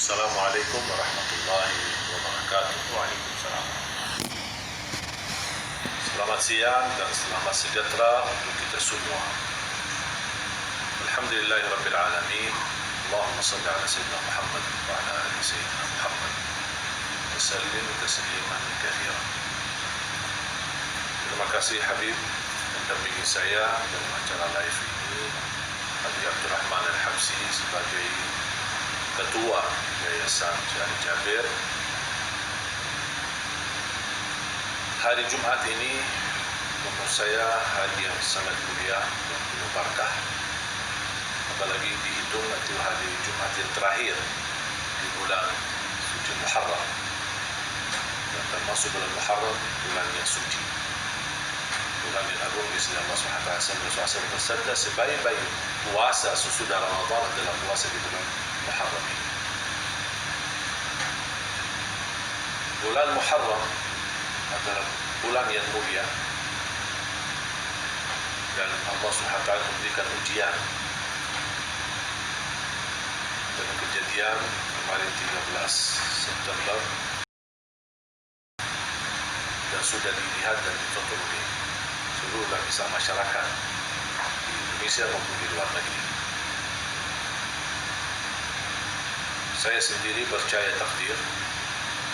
Assalamualaikum warahmatullahi wabarakatuh. Waalaikumsalam. Selamat siang dan selamat sejahtera untuk kita semua. Alhamdulillahirabbil alamin. Allahumma shalli ala sayyidina Muhammad wa ala ali sayyidina Muhammad. Wa sallim tasliman katsiran. Terima kasih Habib mendampingi saya dalam acara live ini. Habib Abdurrahman Al-Habsi sebagai Ketua Yayasan Syahid Jabir. Hari Jumat ini menurut saya hari yang sangat mulia dan penuh berkah, apalagi dihitung itu hari Jumat yang terakhir di bulan suci Muharram, dan termasuk bulan Muharram bulan yang suci, bulan yang agung di sisi Allah SWT. Rasulullah bersabda, sebaik-baik puasa sesudah Ramadan adalah puasa di bulan Muharram ini. Bulan Muharram adalah bulan yang mulia, dan Allah SWT memberikan ujian. Dalam kejadian kemarin 13 September, dan sudah dilihat dan ditonton oleh seluruh lapisan masyarakat di Indonesia maupun di luar negeri. Saya sendiri percaya takdir,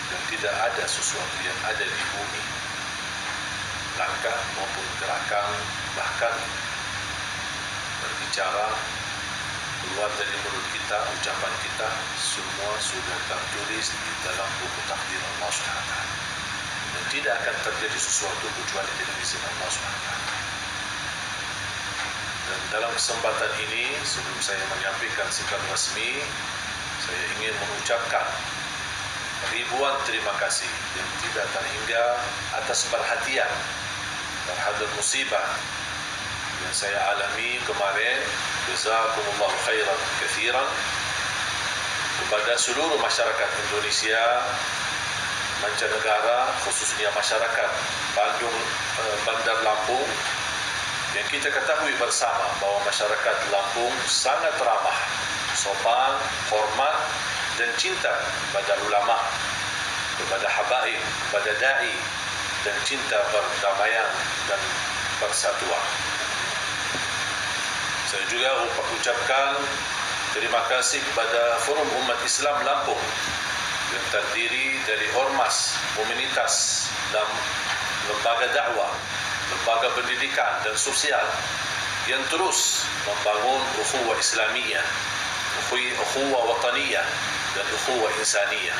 dan tidak ada sesuatu yang ada di bumi, langkah maupun gerakan, bahkan berbicara, keluar dari mulut kita, ucapan kita, semua sudah tertulis di dalam buku takdir Allah SWT. Dan tidak akan terjadi sesuatu kecuali dengan izin Allah SWT. Dan dalam kesempatan ini, sebelum saya menyampaikan sikap resmi, saya ingin mengucapkan ribuan terima kasih yang tidak terhingga atas perhatian terhadap musibah yang saya alami kemarin. Jazakumullahu khairan katsiran kepada seluruh masyarakat Indonesia, mancanegara, khususnya masyarakat Bandar Lampung, yang kita ketahui bersama bahwa masyarakat Lampung sangat ramah, sopan, hormat, dan cinta kepada ulama, kepada habaib, kepada da'i, dan cinta perdamaian dan persatuan. Saya juga ucapkan terima kasih kepada Forum Umat Islam Lampung yang terdiri dari ormas, komunitas, dan lembaga dakwah, lembaga pendidikan dan sosial yang terus membangun ukhuwah Islamiyah, ukhuwah wataniyah, dan ukhuwah insaniyah,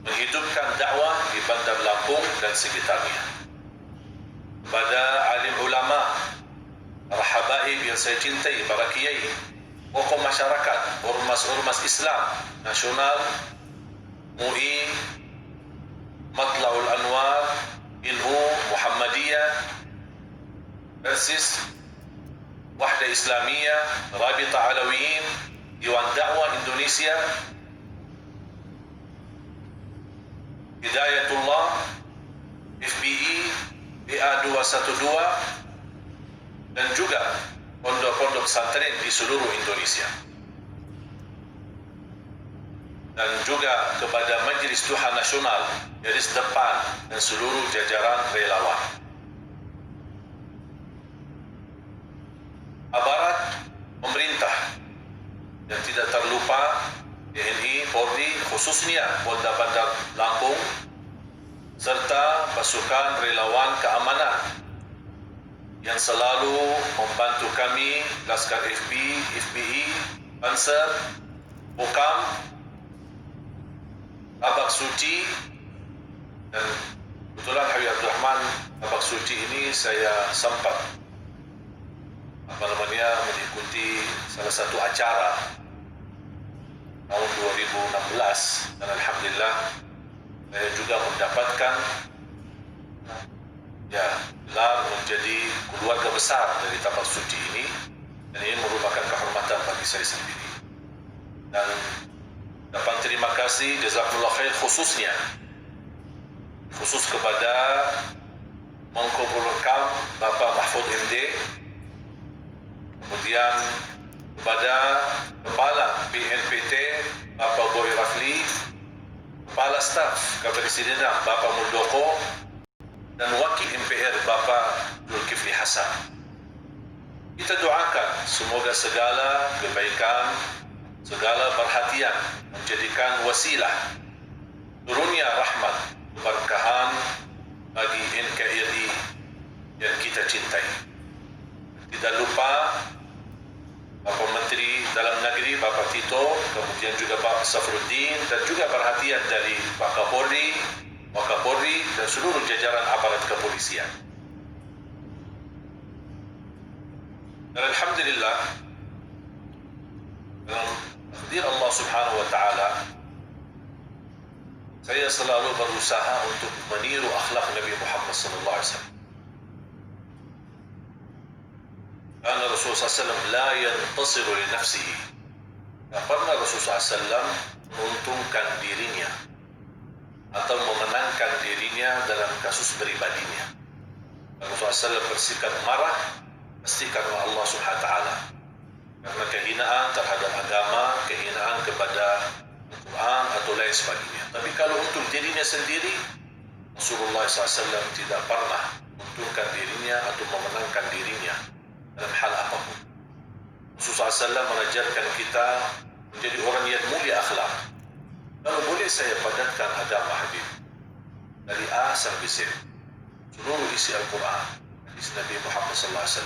menghidupkan dakwah di Bandar Lampung dan sekitarnya. Kepada alim ulama, para habaib yang saya cintai, para kiai, tokoh masyarakat, ormas-ormas Islam nasional, MUI, Matlaul Anwar, ILU, Muhammadiyah, Persis, Wahda Islamiyah, Rabita Alawiyin, Dewan Dakwah Indonesia, Hidayatullah, FBI, BA212, dan juga pondok-pondok pesantren di seluruh Indonesia. Dan juga kepada Majelis Duha Nasional, garis depan, dan seluruh jajaran relawan. Aparat pemerintah, dan tidak terlupa TNI, Polri, khususnya Polda Bandar Lampung, serta pasukan relawan keamanan yang selalu membantu kami, Laskar FBI, Panser, Pokam, Tabak Suci, dan kebetulan Habib Abdurrahman Tabak Suci ini saya sempat mengikuti salah satu acara tahun 2016, dan alhamdulillah saya juga mendapatkan gelar menjadi keluarga besar dari Tabak Suci ini, dan ini merupakan kehormatan bagi saya sendiri. Dan dapat terima kasih, jazakallah khair, khusus kepada Menko Polhukam Bapak Mahfud MD, kemudian kepada Kepala BNPT Bapak Boy Rafli Kepala Staf Kepresidenan Bapak Muldoko dan Wakil MPR Bapak Zulkifli Hasan. Kita doakan semoga segala kebaikan, segala perhatian menjadikan wasilah turunnya rahmat keberkahan bagi NKRI yang kita cintai. Tidak lupa Bapak Menteri Dalam Negeri Bapak Tito, kemudian juga Pak Safruddin, dan juga perhatian dari Pak Kapolri, Wakapolri, dan seluruh jajaran aparat kepolisian. Dan Alhamdulillah, dengan takdir Allah Subhanahu wa Ta'ala, saya selalu berusaha untuk meniru akhlak Nabi Muhammad SAW. Karena Rasulullah SAW la yantasiru li nafsihi. Tak pernah Rasulullah SAW menguntungkan dirinya atau memenangkan dirinya dalam kasus pribadinya. Rasulullah SAW bersikap marah pasti karena Allah Subhanahu wa Ta'ala, karena kehinaan terhadap agama, kehinaan kepada Al-Quran atau lain sebagainya. Tapi kalau untuk dirinya sendiri, Rasulullah SAW tidak pernah menguntungkan dirinya atau memenangkan dirinya dalam hal apapun. Rasulullah SAW mengajarkan kita menjadi orang yang mulia akhlak. Kalau boleh saya padatkan agama Habib dari A sampai Z, seluruh isi Al-Quran, hadis Nabi Muhammad SAW,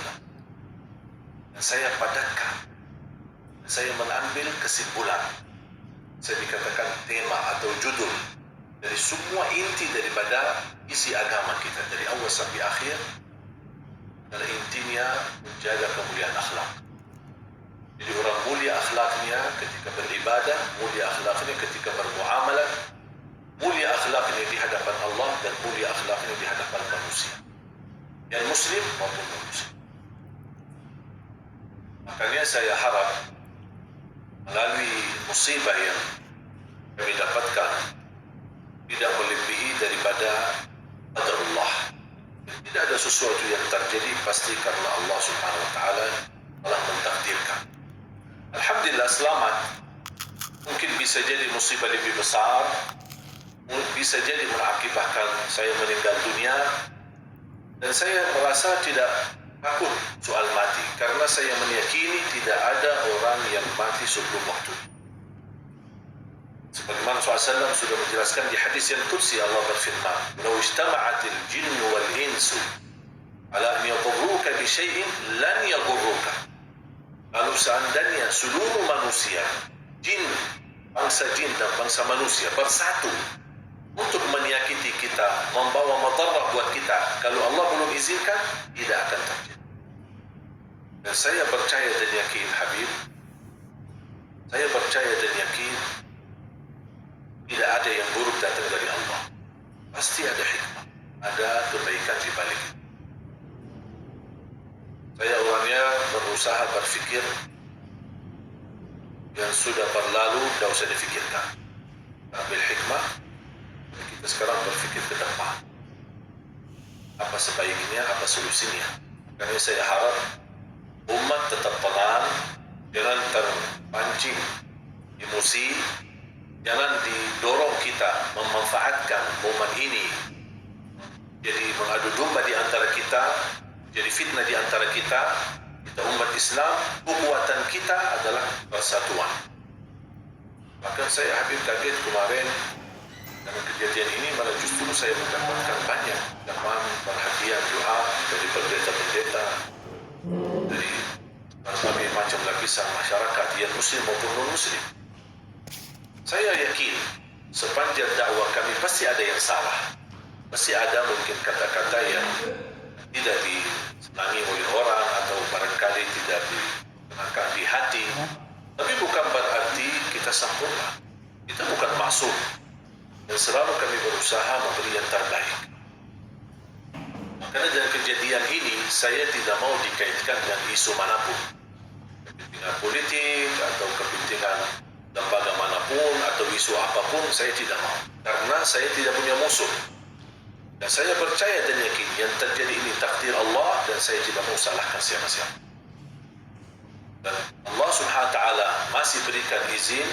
dan saya padatkan, saya mengambil kesimpulan, saya dikatakan tema atau judul dari semua inti daripada isi agama kita dari awal sampai akhir adalah intinya menjaga kemuliaan akhlak. Jadi orang mulia akhlaknya ketika beribadah, mulia akhlaknya ketika bermuamalah, mulia akhlaknya di hadapan Allah, dan mulia akhlaknya di hadapan manusia, yang muslim maupun non-muslim. Makanya saya harap melalui musibah yang kami dapatkan tidak melebihi daripada qadarullah. Tidak ada sesuatu yang terjadi pasti karena Allah Subhanahu wa Ta'ala telah mentakdirkan. Alhamdulillah selamat. Mungkin bisa jadi musibah lebih besar, bisa jadi mengakibatkan saya meninggal dunia, dan saya merasa tidak takut soal mati, karena saya meyakini tidak ada orang yang mati sebelum waktu. Sebagaimana SAW sudah menjelaskan di hadis yang qudsi, Allah berfirman, "Law ijtama'atil jinnu wal insu ala an yadurruka bi syai'in lan yadurruka." Kalau seandainya seluruh manusia, jin, bangsa jin dan bangsa manusia bersatu untuk menyakiti kita, membawa madarah buat kita, kalau Allah belum izinkan, tidak akan terjadi. Dan saya percaya dan yakin Habib, saya percaya dan yakin tidak ada yang buruk datang dari Allah. Pasti ada hikmah, ada kebaikan di balik itu. Saya orangnya berusaha berfikir yang sudah berlalu tidak usah difikirkan. Ambil hikmah, kita sekarang berfikir ke depan. Apa sebaiknya, apa solusinya. Karena saya harap umat tetap tenang, jangan terpancing emosi, jangan didorong kita memanfaatkan momen ini jadi mengadu domba di antara kita, jadi fitnah di antara kita. Kita umat Islam, kekuatan kita adalah persatuan. Bahkan saya Habib kaget kemarin dengan kejadian ini, malah justru saya mendapatkan banyak perhatian doa dari pendeta-pendeta, dari berbagai macam lapisan masyarakat yang muslim maupun non-muslim. Saya yakin sepanjang dakwah kami pasti ada yang salah, pasti ada mungkin kata-kata yang tidak disenangi oleh orang atau barangkali tidak dikenakan di hati. Tapi bukan berarti kita sempurna, kita bukan maksum, dan selalu kami berusaha memberi yang terbaik. Karena dengan kejadian ini saya tidak mau dikaitkan dengan isu manapun, kepentingan politik atau kepentingan lembaga manapun atau isu apapun, saya tidak mau, karena saya tidak punya musuh. Dan saya percaya dan yakin yang terjadi ini takdir Allah, dan saya tidak mau salahkan siapa-siapa. Dan Allah Subhanahu wa Ta'ala masih berikan izin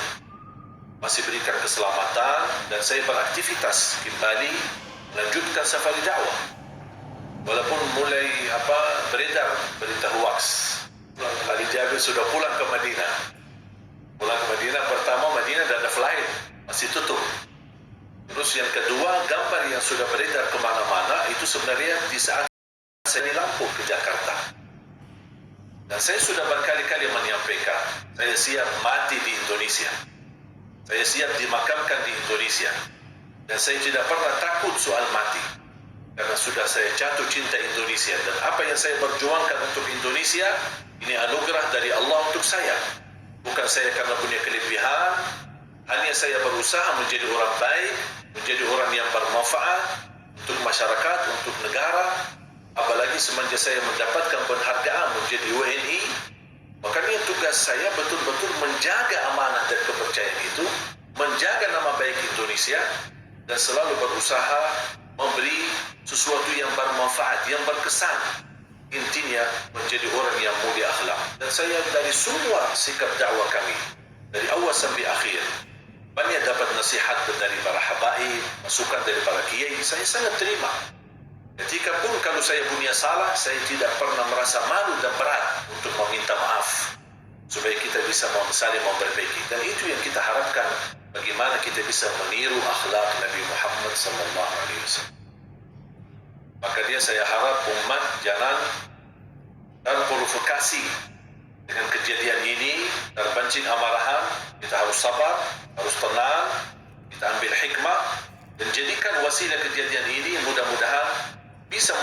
masih berikan keselamatan, dan saya beraktivitas kembali melanjutkan safari dakwah. Walaupun mulai beredar berita hoax, Ali Jabir sudah pulang ke Madinah. Pertama Madinah dan ada flight masih tutup. Terus yang kedua, gambar yang sudah beredar kemana-mana itu sebenarnya di saat saya di Lampung ke Jakarta. Dan saya sudah berkali-kali menyampaikan, saya siap mati di Indonesia. Saya siap dimakamkan di Indonesia. Dan saya tidak pernah takut soal mati. Karena sudah saya jatuh cinta Indonesia. Dan apa yang saya berjuangkan untuk Indonesia, ini anugerah dari Allah untuk saya. Bukan saya karena punya kelebihan, hanya saya berusaha menjadi orang baik, menjadi orang yang bermanfaat untuk masyarakat, untuk negara. Apalagi semenjak saya mendapatkan penghargaan menjadi WNI, makanya tugas saya betul-betul menjaga amanah dan kepercayaan itu, menjaga nama baik Indonesia, dan selalu berusaha memberi sesuatu yang bermanfaat, yang berkesan. Intinya menjadi orang yang mulia akhlak. Dan saya dari semua sikap dakwah kami, dari awal sampai akhir, banyak dapat nasihat dari para habaib, masukan dari para kiai, saya sangat terima. Ketika pun kalau saya punya salah, saya tidak pernah merasa malu dan berat untuk meminta maaf, supaya kita bisa saling memperbaiki. Dan itu yang kita harapkan, bagaimana kita bisa meniru akhlak Nabi Muhammad SAW. Maka saya harap umat jangan terprovokasi dengan kejadian ini, terpancing amarahan. Kita harus sabar, harus tenang, kita ambil hikmah, dan jadikan wasilah kejadian ini mudah-mudahan bisa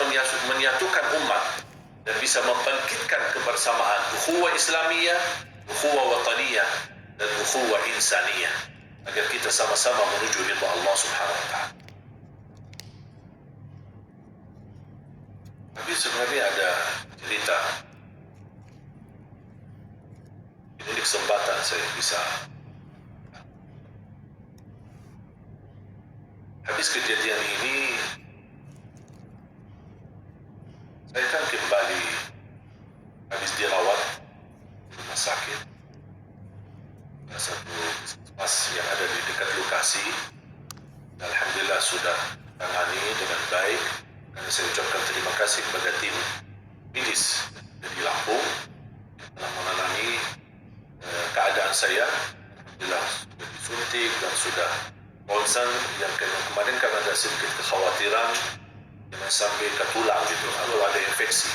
menyatukan umat dan bisa membangkitkan kebersamaan ukhuwah Islamiyah, ukhuwah wataniyah, dan ukhuwah insaniyah, agar kita sama-sama menuju ridha Allah Subhanahu wa Ta'ala. Tapi sebenarnya ada cerita. Ini kesempatan saya bisa. Habis kejadian ini, saya kan kembali habis dirawat di rumah sakit. Ada satu pas yang ada di dekat lokasi. Alhamdulillah sudah tangani dengan baik. Karena saya ucapkan terima kasih kepada tim medis dari Lampung telah menangani keadaan saya. Alhamdulillah sudah disuntik dan sudah concern. Yang kemarin kan ada sedikit kekhawatiran jangan sampai ke tulang gitu, lalu ada infeksi.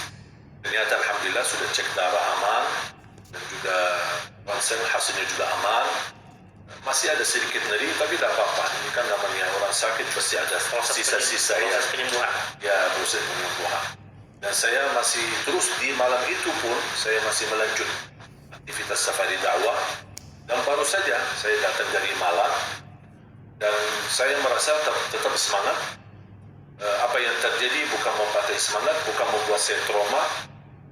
Ternyata alhamdulillah sudah cek darah aman, dan juga ronsen hasilnya juga aman. Masih ada sedikit nyeri, tapi tidak apa-apa. Ini kan namanya orang sakit, pasti ada sisa-sisa ya penyembuhan. Ya, proses penyembuhan. Dan saya masih terus di malam itu pun saya masih melanjut aktivitas safari dakwah. Dan baru saja saya datang dari Malang, dan saya merasa tetap semangat. Apa yang terjadi bukan mempatahkan semangat, bukan membuat saya trauma.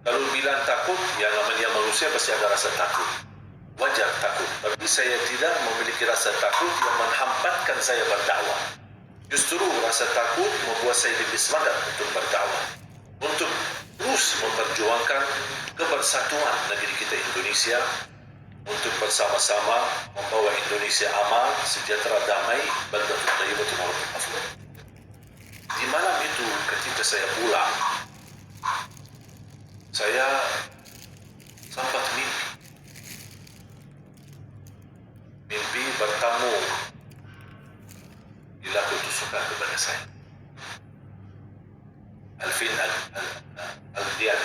Kalau bilang takut, ya namanya manusia pasti ada rasa takut. Wajar takut, tapi saya tidak memiliki rasa takut yang menghambatkan saya berdakwah. Justru rasa takut membuat saya lebih semangat untuk berdakwah, untuk terus memperjuangkan kebersatuan negeri kita Indonesia, untuk bersama-sama membawa Indonesia aman, sejahtera, damai, baldatun thayyibatun wa rabbun ghafur. Di malam itu ketika saya pulang, saya sempat mimpi bertemu dilakukan tusukan kepada saya. Alvin Al-Dian,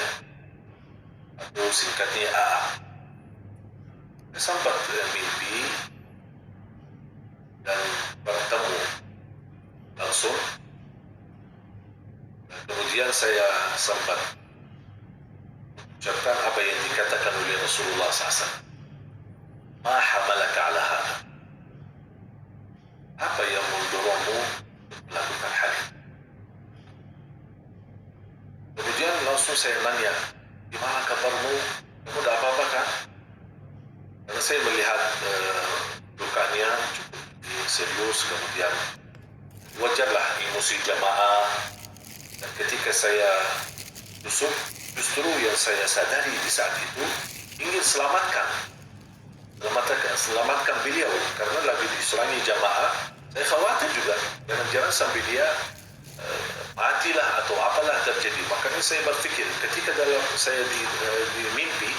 atau singkatnya AA. Saya sempat mimpi dan bertemu langsung. Kemudian saya sempat ucapkan apa yang dikatakan oleh Rasulullah SAW. Ma hamalaka ala hada. Apa yang mendorongmu melakukan hal ini? Kemudian langsung saya nanya, gimana kabarmu? Kamu ada apa-apa kan? Karena saya melihat lukanya cukup serius, kemudian wajarlah emosi jamaah. Dan ketika saya tusuk, justru yang saya sadari di saat itu ingin selamatkan beliau, karena lagi di jamaah, saya khawatir juga jangan-jangan sampai dia matilah atau apalah terjadi. Makanya saya berpikir ketika dalam saya di mimpi,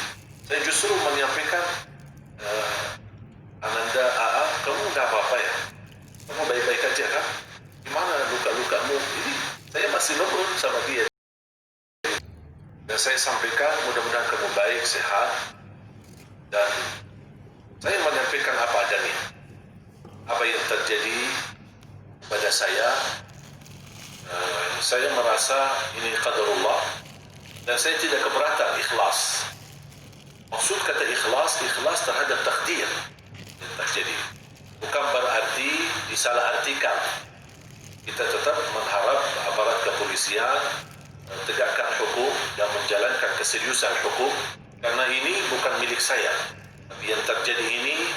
saya justru menyampaikan, Ananda, kamu nggak apa-apa ya? Kamu baik-baik aja kan? Gimana luka-lukamu? Ini saya masih ngobrol sama dia. Dan saya sampaikan mudah-mudahan kamu baik, sehat. Dan saya menyampaikan apa adanya. Apa yang terjadi pada saya merasa ini qadarullah. Dan saya tidak keberatan ikhlas. Maksud kata ikhlas terhadap takdir yang terjadi. Bukan berarti disalahartikan. Kita tetap mengharap aparat kepolisian tegakkan hukum dan menjalankan keseriusan hukum, karena ini bukan milik saya. Tapi yang terjadi ini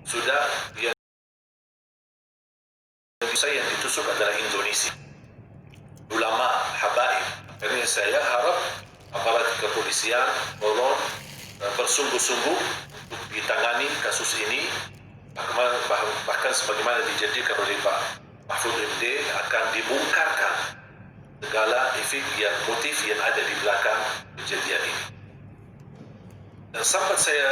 sudah saya yang ditusuk adalah Indonesia. Ulama, habaib. Karena saya harap aparat kepolisian tolong bersungguh-sungguh untuk ditangani kasus ini. Bahkan sebagaimana dijanjikan oleh Pak Mahfud MD, akan dibongkarkan segala motif yang ada di belakang kejadian ini. Dan sempat saya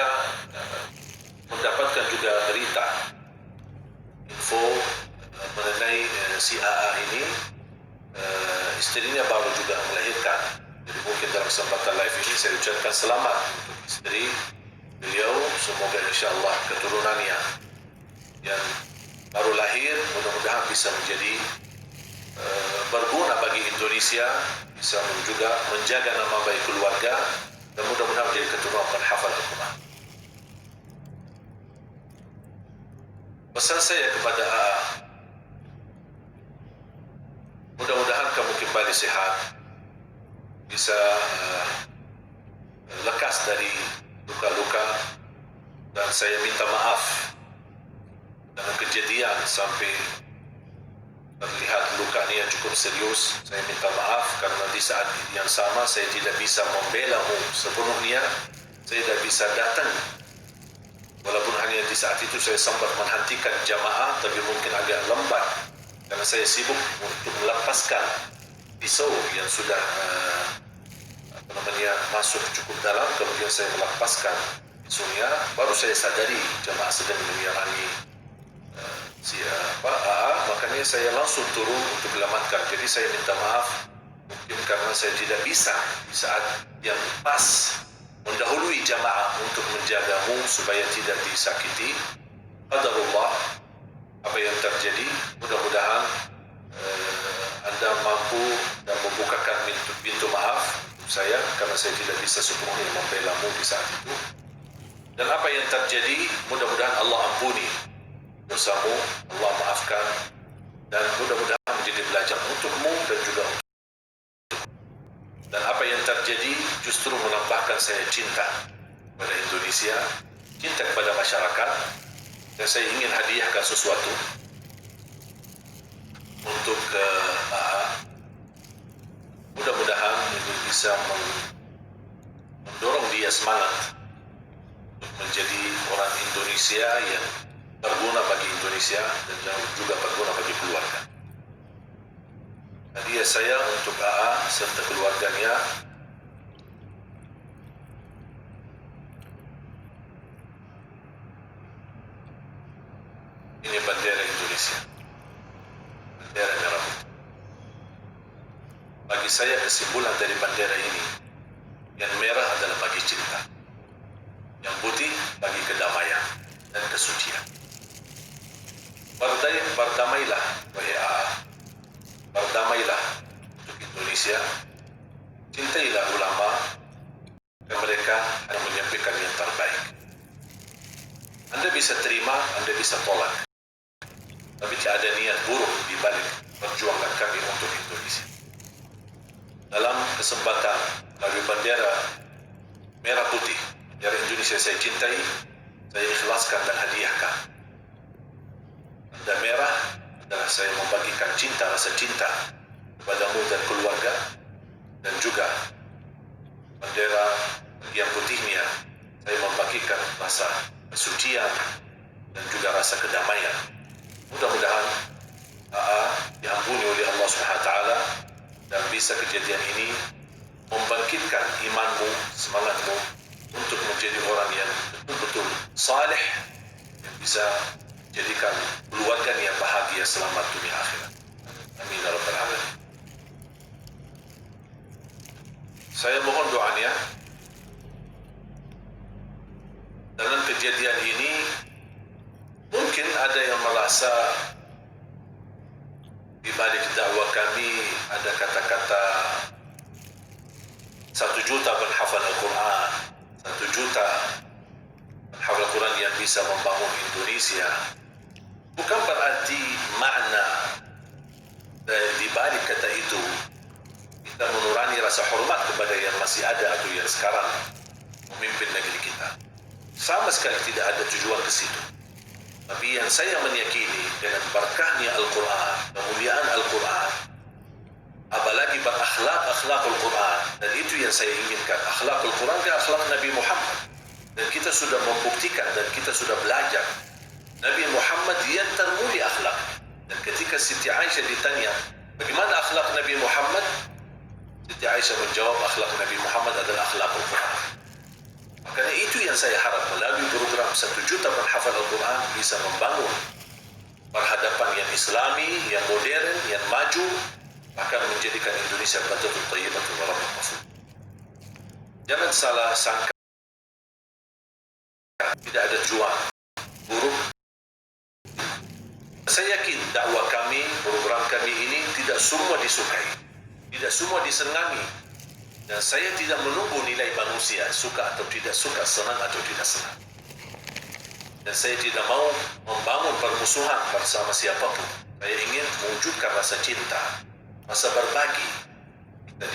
mendapatkan juga berita info mengenai si AA ini, istrinya baru juga melahirkan. Jadi mungkin dalam kesempatan live ini saya ucapkan selamat untuk istri beliau. Semoga insyaAllah keturunannya yang baru lahir mudah-mudahan bisa menjadi berguna bagi Indonesia, bisa juga menjaga nama baik keluarga, dan mudah-mudahan menjadi keturunan penghafal Al-Quran. Pesan saya kepada AA, mudah-mudahan kamu kembali sehat, bisa lekas dari luka-luka, dan saya minta maaf dengan kejadian sampai terlihat lukanya yang cukup serius. Saya minta maaf karena di saat yang sama saya tidak bisa membela-mu sepenuhnya. Saya tidak bisa datang, walaupun hanya di saat itu saya sempat menghentikan jamaah, tapi mungkin agak lambat karena saya sibuk untuk melepaskan pisau yang sudah masuk cukup dalam. Kemudian saya melepaskan pisaunya, baru saya sadari jamaah sedang menyerang makanya saya langsung turun untuk menyelamatkan. Jadi saya minta maaf mungkin karena saya tidak bisa di saat yang pas mendahului jamaah untuk menjagamu supaya tidak disakiti. Qadarullah, apa yang terjadi, mudah-mudahan Anda mampu dan membukakan pintu maaf untuk saya karena saya tidak bisa sepenuhnya membela-mu di saat itu. Dan apa yang terjadi, mudah-mudahan Allah ampuni dosamu, Allah maafkan, dan mudah-mudahan menjadi belajar untukmu dan juga untuk. Dan apa yang terjadi justru menambahkan saya cinta pada Indonesia, cinta kepada masyarakat, dan saya ingin hadiahkan sesuatu untuk mudah-mudahan ini bisa mendorong dia semangat untuk menjadi orang Indonesia yang berguna bagi Indonesia dan juga berguna bagi keluarga. Hadiah saya untuk AA serta keluarganya ini bendera Indonesia, bendera merah putih. Bagi saya kesimpulan dari bendera ini, yang merah adalah bagi cinta, yang putih bagi kedamaian dan kesucian. Berdamailah, wahai AA, berdamailah untuk Indonesia. Cintailah ulama, dan mereka hanya menyampaikan yang terbaik. Anda bisa terima, Anda bisa tolak, tapi tidak ada niat buruk di balik perjuangan kami untuk Indonesia. Dalam kesempatan melalui bendera merah putih, bendera Indonesia saya cintai, saya ikhlaskan dan hadiahkan. Dan merah adalah saya membagikan cinta, rasa cinta kepadamu dan keluarga, dan juga bendera yang putihnya saya membagikan rasa kesucian dan juga rasa kedamaian Mudah-mudahan diampuni oleh Allah Subhanahu wa taala dan bisa kejadian ini membangkitkan imanmu, semangatmu untuk menjadi orang yang betul-betul saleh, yang bisa jadikan keluarga yang bahagia selamat dunia akhirat. Amin ya rabbal alamin. Saya mohon doanya. Dengan kejadian ini mungkin ada yang merasa di balik dakwah kami ada kata-kata 1 juta penghafal Al-Quran, 1 juta penghafal Al-Quran yang bisa membangun Indonesia. Bukan berarti makna di balik kata itu kita mengurangi rasa hormat kepada yang masih ada atau yang sekarang memimpin negeri kita. Sama sekali tidak ada tujuan ke situ. Tapi yang saya meyakini dengan berkahnya Al-Quran, kemuliaan Al-Quran, apalagi berakhlak Al-Quran, dan itu yang saya inginkan. Akhlak Al-Quran ke akhlak Nabi Muhammad. Dan kita sudah membuktikan dan kita sudah belajar Nabi Muhammad yang termulia akhlak. Dan ketika Siti Aisyah ditanya, bagaimana akhlak Nabi Muhammad? Siti Aisyah menjawab, akhlak Nabi Muhammad adalah akhlak Al-Quran. Makanya itu yang saya harap melalui program 1 juta penghafal Al-Quran bisa membangun perhadapan yang islami, yang modern, yang maju, bahkan menjadikan Indonesia baldatun thayyibatun wa rabbun ghafur. Jangan salah sangka tidak ada tujuan buruk. Saya yakin dakwah kami, program kami ini tidak semua disukai, tidak semua disenangi. Dan saya tidak menunggu nilai manusia, suka atau tidak suka, senang atau tidak senang. Dan saya tidak mau membangun permusuhan bersama siapapun. Saya ingin mewujudkan rasa cinta, rasa berbagi kita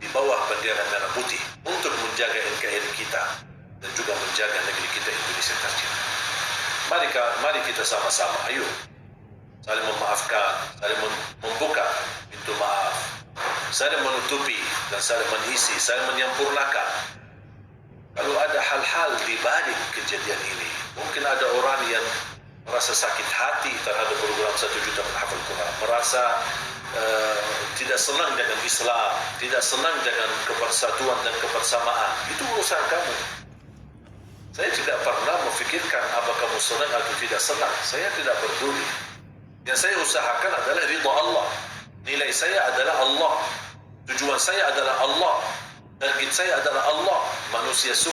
di bawah bendera merah putih untuk menjaga NKRI kita dan juga menjaga negeri kita Indonesia tercinta. Mari kita sama-sama, ayo saling memaafkan, saling membuka pintu maaf, saling menutupi dan saling mengisi, saling menyempurnakan. Kalau ada hal-hal di balik kejadian ini, mungkin ada orang yang merasa sakit hati terhadap program 1 juta penghafal Quran, merasa tidak senang dengan Islam, tidak senang dengan kebersatuan dan kebersamaan. Itu urusan kamu. Saya tidak pernah memfikirkan apa kamu senang atau tidak senang. Saya tidak peduli. Yang saya usahakan adalah ridha Allah. Nilai saya adalah Allah. Tujuan saya adalah Allah. Target saya adalah Allah. Manusia suka,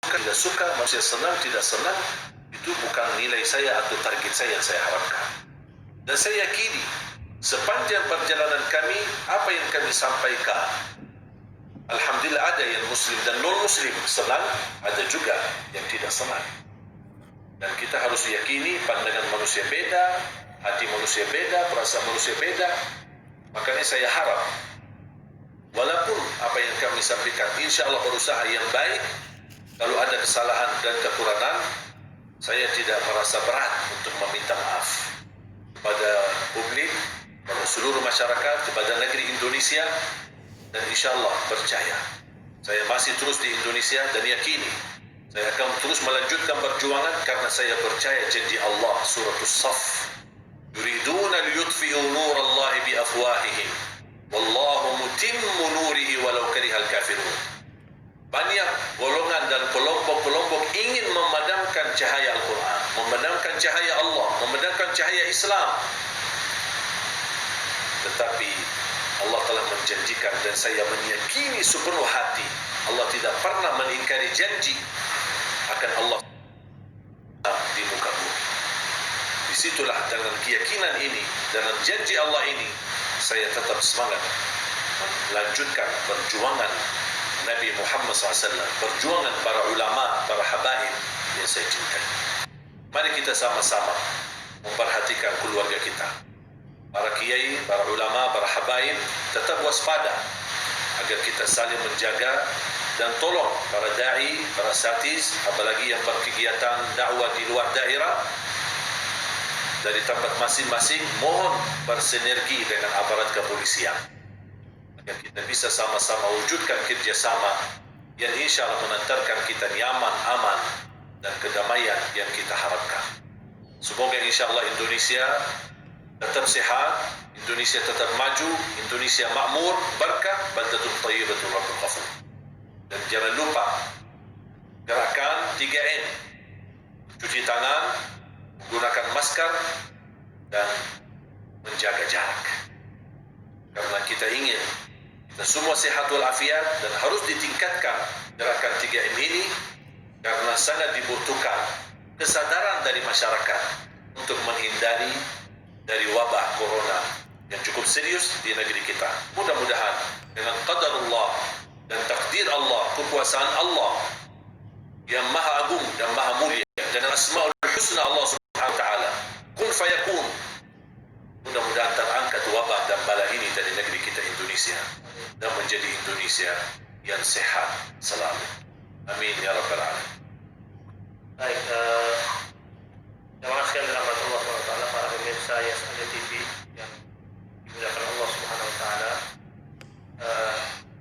tidak suka, manusia senang, tidak senang, itu bukan nilai saya atau target saya yang saya harapkan. Dan saya yakini, sepanjang perjalanan kami, apa yang kami sampaikan, alhamdulillah ada yang muslim dan non-muslim senang, ada juga yang tidak senang. Dan kita harus yakini pandangan manusia beda, hati manusia beda, perasaan manusia beda. Makanya saya harap, walaupun apa yang kami sampaikan, insya Allah berusaha yang baik. Kalau ada kesalahan dan kekurangan, saya tidak merasa berat untuk meminta maaf kepada publik, kepada seluruh masyarakat, kepada negeri Indonesia. Dan insya Allah percaya, saya masih terus di Indonesia dan yakini saya akan terus melanjutkan perjuangan karena saya percaya janji Allah surah As-Saff, yuriduna liyutfi'u nurallahi biafwahihim wallahu mutimmu nurihi walau karihal kafirun. Banyak golongan dan kelompok-kelompok ingin memadamkan cahaya Al-Quran, memadamkan cahaya Allah, memadamkan cahaya Islam. Tetapi Allah telah menjanjikan dan saya meyakini sepenuh hati Allah tidak pernah mengingkari janji akan Allah di muka bumi. Disitulah dengan keyakinan ini, dengan janji Allah ini, saya tetap semangat melanjutkan perjuangan Nabi Muhammad SAW, perjuangan para ulama, para habaib yang saya cintai. Mari kita sama-sama memperhatikan keluarga kita. Para kiai, para ulama, para habaib tetap waspada agar kita saling menjaga dan tolong para da'i, para satis, apalagi yang berkegiatan dakwah di luar daerah dari tempat masing-masing, mohon bersinergi dengan aparat kepolisian agar kita bisa sama-sama wujudkan kerjasama yang insya Allah mengantarkan kita nyaman, aman dan kedamaian yang kita harapkan. Semoga insyaAllah Indonesia tetap sehat, Indonesia tetap maju, Indonesia makmur, berkah, baldatun thayyibatun rabbun ghafur. Dan jangan lupa gerakan 3M, cuci tangan, menggunakan masker, dan menjaga jarak. Karena kita ingin kita semua sehat walafiat, dan harus ditingkatkan gerakan 3M ini karena sangat dibutuhkan kesadaran dari masyarakat untuk menghindari dari wabah corona yang cukup serius di negeri kita. Mudah-mudahan dengan qadarullah dan takdir Allah, kekuasaan Allah yang maha agung dan maha mulia, dengan asmaul husna Allah subhanahu wa ta'ala, kun fayakun, mudah-mudahan terangkat wabah dan bala ini dari negeri kita Indonesia dan menjadi Indonesia yang sehat selalu. Amin ya rabbal alamin. Baik, terima kasih kepada Allah SWT, para pemirsa YSAD TV yang dimuliakan Allah Subhanahu Wa Taala.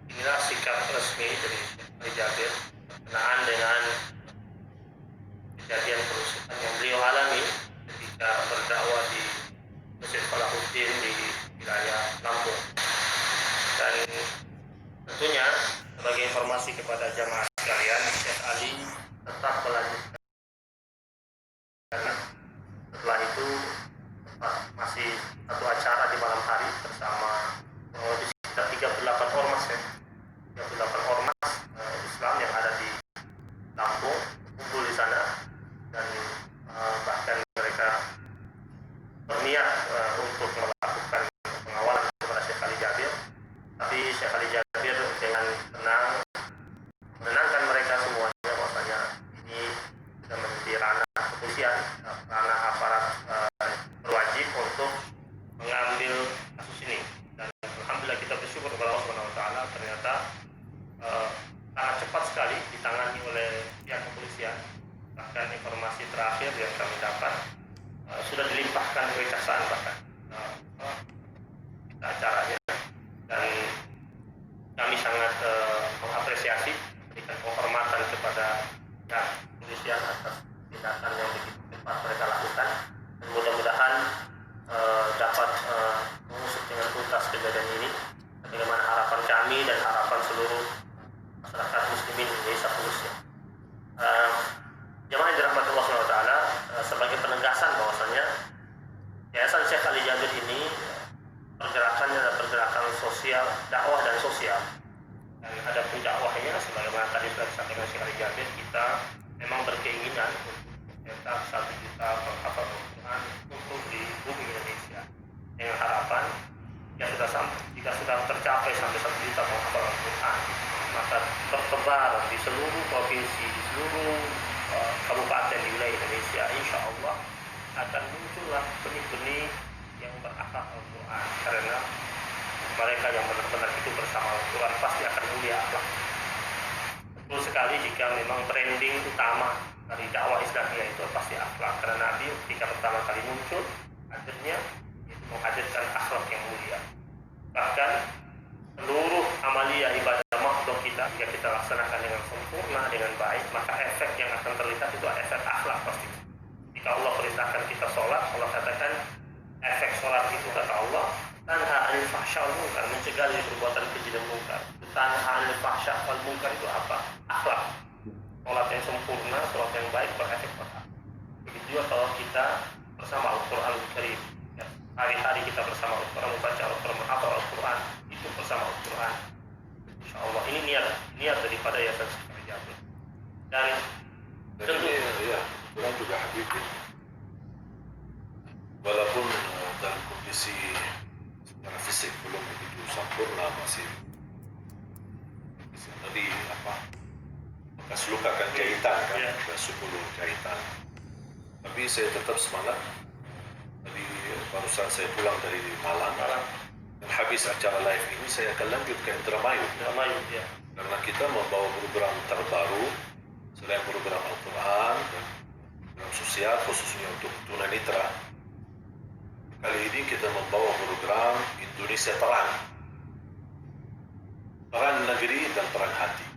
Inilah sikap resmi dari Syekh Jabir berkenaan dengan kejadian kerusuhan yang beliau alami ketika berdakwah di Masjid Salahuddin di wilayah Lampung. Dan tentunya sebagai informasi kepada jamaah sekalian, Syekh Ali tetap melanjutkan. Karena setelah itu masih satu acara di malam hari bersama sekitar 38 ormas ya, 38 ormas Islam yang ada di Lampung kumpul di sana, dan bahkan mereka berniat untuk melakukan pengawalan kepada Syekh Ali Jabir. Tapi Syekh Ali Jabir dengan tenang menenangkan mereka semuanya bahwasanya ini sudah menjadi ranah kepolisian, ranah aparat berwajib untuk mengambil kasus ini. Dan alhamdulillah kita bersyukur kepada Allah Subhanahu Wa Taala, ternyata sangat cepat sekali ditangani oleh pihak kepolisian. Bahkan informasi terakhir yang kami dapat sudah dilimpahkan kejaksaan bahkan acaranya, dan kami sangat mengapresiasi, berikan penghormatan kepada pihak kepolisian atas tindakan yang begitu cepat mereka lakukan, dan mudah-mudahan dapat mengusut dengan tuntas kejadian ini, bagaimana harapan kami dan harapan seluruh masyarakat muslimin Indonesia khususnya. Jemaah yang dirahmati Allah SWT, sebagai penegasan bahwasanya Yayasan Syekh Ali Jabir ini pergerakannya adalah pergerakan sosial, dakwah dan sosial. Dan ada pun dakwahnya sebagaimana tadi sudah disampaikan Syekh Ali Jabir, kita memang berkeinginan untuk mencetak 1 juta penghafal Al-Quran untuk di bumi Indonesia, dengan harapan jika sudah tercapai sampai 1 juta penghafal Al-Quran, maka tersebar di seluruh provinsi, di seluruh kabupaten di wilayah Indonesia, insya Allah akan muncullah benih-benih yang berakhlak Al-Quran, karena mereka yang benar-benar hidup bersama Al-Quran pasti akan mulia akhlak. Betul sekali jika memang trending utama dari dakwah Islamiyah itu pasti akhlak, karena Nabi ketika pertama kali muncul akhirnya itu menghadirkan akhlak yang mulia. Bahkan seluruh amalia ibadah makhluk kita, jika kita laksanakan dengan sempurna, dengan baik, maka efek yang akan terlihat itu efek akhlak pasti. Jika Allah perintahkan kita sholat, Allah katakan efek sholat itu kata Allah tanha anil fahsya wal munkar, mencegah dari perbuatan keji dan munkar. Tanha anil fahsya wal munkar itu apa? Akhlak. Sholat yang sempurna, sholat yang baik berefek pada. Begitu juga kalau kita bersama Al-Quran Al-Karim, ya, hari-hari kita bersama Al-Quran, membaca Al-Quran, menghafal Al-Quran, itu bersama Al-Quran. Insya Allah ini niat daripada Yayasan Syekh Ali Jabir. Dan tentu ya, Quran juga Habib, walaupun dalam kondisi secara fisik belum begitu sempurna, masih tadi bekas luka kan, jahitan kan, ada 10 jahitan, tapi saya tetap semangat. Tadi barusan saya pulang dari Malang, dan habis acara live ini saya akan lanjut ke Indramayu ya. Karena kita membawa program terbaru selain program Al-Quran dan program sosial khususnya untuk tunanetra. Kali ini kita membawa program Indonesia Terang negeri dan terang hati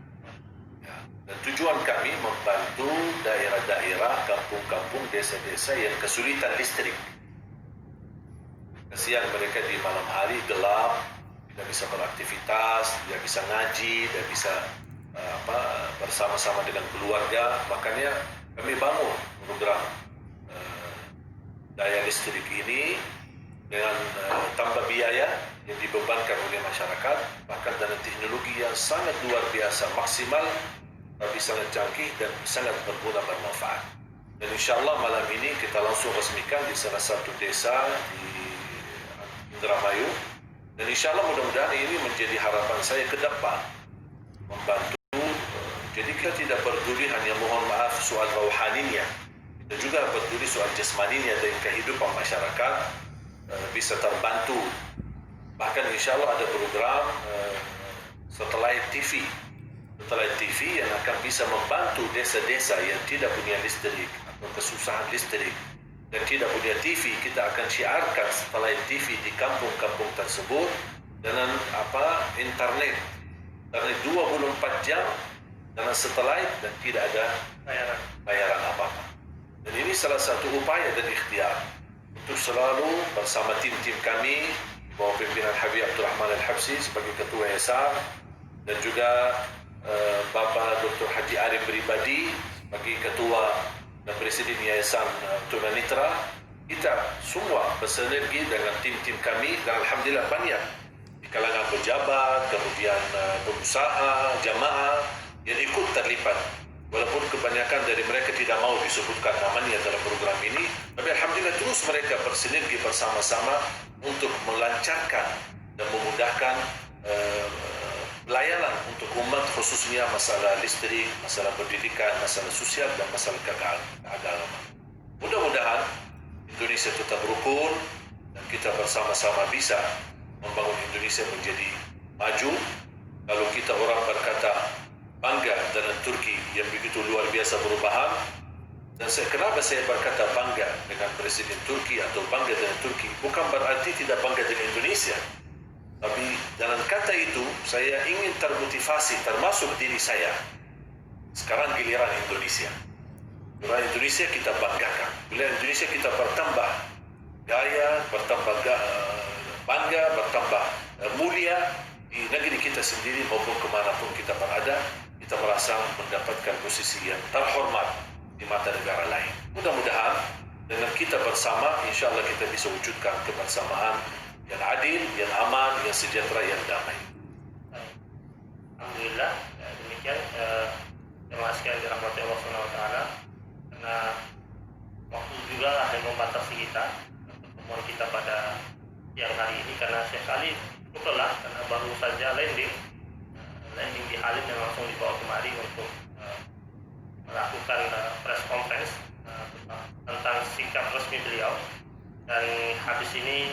ya. Dan tujuan kami membantu daerah-daerah, kampung-kampung, desa-desa yang kesulitan listrik. Kasihan mereka di malam hari gelap, tidak bisa beraktivitas, tidak bisa ngaji, tidak bisa bersama-sama dengan keluarga. Makanya kami bangun program daya listrik ini dengan tambah biaya yang dibebankan oleh masyarakat, bahkan dengan teknologi yang sangat luar biasa, maksimal, tapi sangat canggih dan sangat berguna, bermanfaat. Dan insyaAllah malam ini kita langsung resmikan di salah satu desa di Indramayu. Dan insyaAllah mudah-mudahan ini menjadi harapan saya ke depan, membantu. Jadi kita tidak peduli hanya, mohon maaf, soal rohaninya, kita juga peduli soal jasmaninya dan kehidupan masyarakat bisa terbantu. Bahkan insyaAllah ada program satellite TV yang akan bisa membantu desa-desa yang tidak punya listrik atau kesusahan listrik dan tidak punya TV. Kita akan syiarkan satellite TV di kampung-kampung tersebut dengan internet 24 jam dengan satellite dan tidak ada bayaran apa-apa. Dan ini salah satu upaya dan ikhtiar untuk selalu bersama tim-tim kami, bawah pimpinan Habib Abdul Rahman Al-Habsi sebagai Ketua Yayasan, dan juga Bapak Dr. Haji Arif Pribadi sebagai Ketua dan Presiden Yayasan Tunanetra. Kita semua bersinergi dengan tim-tim kami dan Alhamdulillah banyak di kalangan pejabat, kemudian pengusaha, jamaah yang ikut terlibat. Walaupun kebanyakan dari mereka tidak mau disebutkan namanya dalam program ini, tapi Alhamdulillah terus mereka bersinergi bersama-sama untuk melancarkan dan memudahkan pelayanan untuk umat, khususnya masalah listrik, masalah pendidikan, masalah sosial, dan masalah keagamaan. Mudah-mudahan Indonesia tetap rukun dan kita bersama-sama bisa membangun Indonesia menjadi maju. Kalau kita orang berkata bangga dengan Turki yang begitu luar biasa perubahan, dan kenapa saya berkata bangga dengan Presiden Turki atau bangga dengan Turki, bukan berarti tidak bangga dengan Indonesia, tapi dalam kata itu saya ingin termotivasi, termasuk diri saya. Sekarang giliran Indonesia. Giliran Indonesia kita banggakan. Giliran Indonesia kita bertambah gaya, bertambah bangga, bertambah mulia di negeri kita sendiri maupun kemanapun kita berada. Kita merasa mendapatkan posisi yang terhormat di mata negara lain. Mudah-mudahan dengan kita bersama, insya Allah kita bisa wujudkan kebersamaan yang adil, yang aman, yang sejahtera, yang damai. Alhamdulillah, demikian jemaah sekalian dirahmati Allah SWT, karena waktu juga lah yang membatasi kita pertemuan kita pada siang hari ini, karena Syekh Ali cukup lelah karena baru saja landing di Halim yang langsung dibawa kemari untuk melakukan press conference tentang sikap resmi beliau. Dan habis ini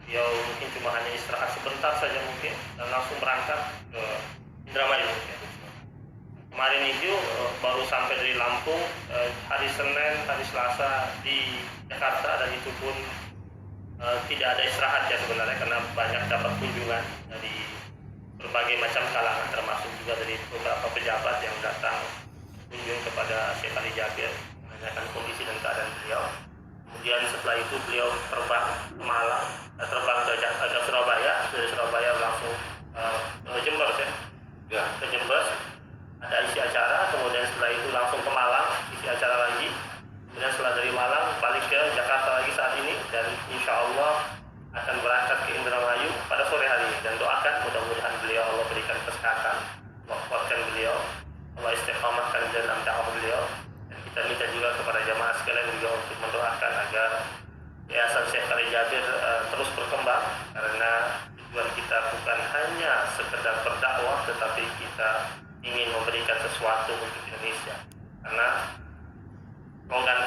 beliau mungkin cuma hanya istirahat sebentar saja mungkin dan langsung berangkat ke Indramayu. Kemarin itu baru sampai dari Lampung hari Senin, hari Selasa di Jakarta, dan itu pun tidak ada istirahat ya sebenarnya, karena banyak dapat kunjungan dari berbagai macam kalangan, termasuk juga dari beberapa pejabat yang datang kunjung kepada Syekh Ali Jabir menanyakan kondisi dan keadaan beliau. Kemudian setelah itu beliau terbang ke Malang, terbang ke Surabaya, dari Surabaya langsung ke Jember ya, ke Jember ada isi acara, kemudian setelah itu langsung ke Malang isi acara lagi, kemudian setelah dari Malang balik ke Jakarta lagi saat ini, dan insya Allah akan berangkat ke Indramayu pada sore hari ini. Dan doakan mudah-mudahan beliau Allah berikan kesehatan, kuatkan beliau, Allah istiqamahkan dalam dakwah beliau. Dan kita minta juga kepada jamaah sekalian juga untuk mendoakan agar Yayasan Syekh Ali Jabir terus berkembang, karena tujuan kita bukan hanya sekedar berdakwah, tetapi kita ingin memberikan sesuatu untuk Indonesia. Karena slogan